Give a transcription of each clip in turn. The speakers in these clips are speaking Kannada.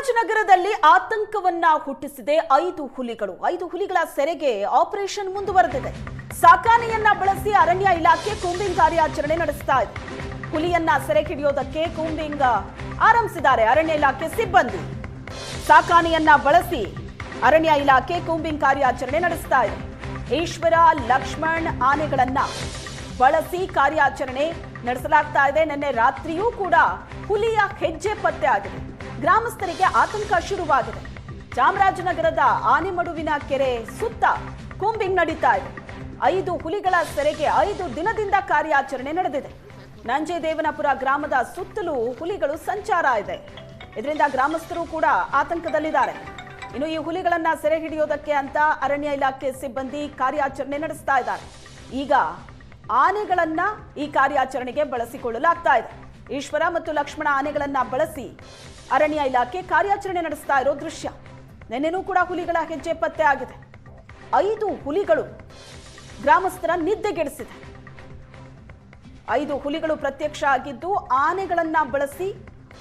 ಚಾಮರಾಜನಗರದಲ್ಲಿ ಆತಂಕವನ್ನ ಹುಟ್ಟಿಸಿದೆ 5 ಹುಲಿಗಳು. 5 ಹುಲಿಗಳ ಸೆರೆಗೆ ಆಪರೇಷನ್ ಮುಂದುವರೆದಿದೆ. ಸಾಕಾನೆಯನ್ನ ಬಳಸಿ ಅರಣ್ಯ ಇಲಾಖೆ ಕೂಂಬಿಂಗ್ ಕಾರ್ಯಾಚರಣೆ ನಡೆಸ್ತಾ ಇದೆ. ಹುಲಿಯನ್ನ ಸೆರೆ ಹಿಡಿಯೋದಕ್ಕೆ ಕೂಂಬಿಂಗ್ ಆರಂಭಿಸಿದ್ದಾರೆ ಅರಣ್ಯ ಇಲಾಖೆ ಸಿಬ್ಬಂದಿ. ಸಾಕಾನೆಯನ್ನ ಬಳಸಿ ಅರಣ್ಯ ಇಲಾಖೆ ಕೂಂಬಿಂಗ್ ಕಾರ್ಯಾಚರಣೆ ನಡೆಸ್ತಾ ಇದೆ. ಈಶ್ವರ, ಲಕ್ಷ್ಮಣ್ ಆನೆಗಳನ್ನ ಬಳಸಿ ಕಾರ್ಯಾಚರಣೆ ನಡೆಸಲಾಗ್ತಾ ಇದೆ. ನಿನ್ನೆ ರಾತ್ರಿಯೂ ಕೂಡ ಹುಲಿಯ ಹೆಜ್ಜೆ ಪತ್ತೆ ಆಗಿದೆ. ಗ್ರಾಮಸ್ಥರಿಗೆ ಆತಂಕ ಶುರುವಾಗಿದೆ. ಚಾಮರಾಜನಗರದ ಆನೆಮಡುವಿನ ಕೆರೆ ಸುತ್ತ ಕೂಂಬಿಂಗ್ ನಡೀತಾ ಇದೆ. 5 ಹುಲಿಗಳ ಸೆರೆಗೆ 5 ದಿನದಿಂದ ಕಾರ್ಯಾಚರಣೆ ನಡೆದಿದೆ. ನಂಜೇದೇವನಪುರ ಗ್ರಾಮದ ಸುತ್ತಲೂ ಹುಲಿಗಳು ಸಂಚಾರ ಇದೆ. ಇದರಿಂದ ಗ್ರಾಮಸ್ಥರು ಕೂಡ ಆತಂಕದಲ್ಲಿದ್ದಾರೆ. ಇನ್ನು ಈ ಹುಲಿಗಳನ್ನ ಸೆರೆ ಹಿಡಿಯೋದಕ್ಕೆ ಅಂತ ಅರಣ್ಯ ಇಲಾಖೆ ಸಿಬ್ಬಂದಿ ಕಾರ್ಯಾಚರಣೆ ನಡೆಸ್ತಾ ಇದ್ದಾರೆ. ಈಗ ಆನೆಗಳನ್ನ ಈ ಕಾರ್ಯಾಚರಣೆಗೆ ಬಳಸಿಕೊಳ್ಳಲಾಗ್ತಾ ಇದೆ. ಈಶ್ವರ ಮತ್ತು ಲಕ್ಷ್ಮಣ ಆನೆಗಳನ್ನ ಬಳಸಿ ಅರಣ್ಯ ಇಲಾಖೆ ಕಾರ್ಯಾಚರಣೆ ನಡೆಸ್ತಾ ಇರೋ ದೃಶ್ಯ. ನಿನ್ನೆನೂ ಕೂಡ ಹುಲಿಗಳ ಹೆಜ್ಜೆ ಪತ್ತೆ ಆಗಿದೆ. 5 ಹುಲಿಗಳು ಗ್ರಾಮಸ್ಥರ ನಿದ್ದೆಗೆಡಿಸಿದೆ. 5 ಹುಲಿಗಳು ಪ್ರತ್ಯಕ್ಷ ಆಗಿದ್ದು ಆನೆಗಳನ್ನ ಬಳಸಿ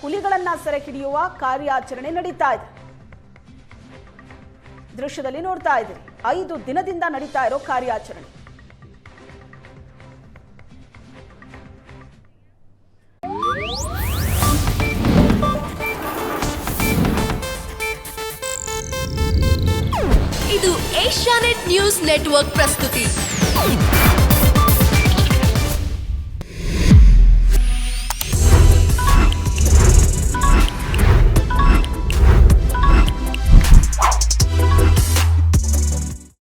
ಹುಲಿಗಳನ್ನ ಸೆರೆ ಹಿಡಿಯುವ ಕಾರ್ಯಾಚರಣೆ ನಡೀತಾ ಇದೆ. ದೃಶ್ಯದಲ್ಲಿ ನೋಡ್ತಾ ಇದ್ದೀರಿ 5 ದಿನದಿಂದ ನಡೀತಾ ಇರೋ ಕಾರ್ಯಾಚರಣೆ. ಇದು ಏಷ್ಯಾನೆಟ್ ನ್ಯೂಸ್ ನೆಟ್ವರ್ಕ್ ಪ್ರಸ್ತುತಿ.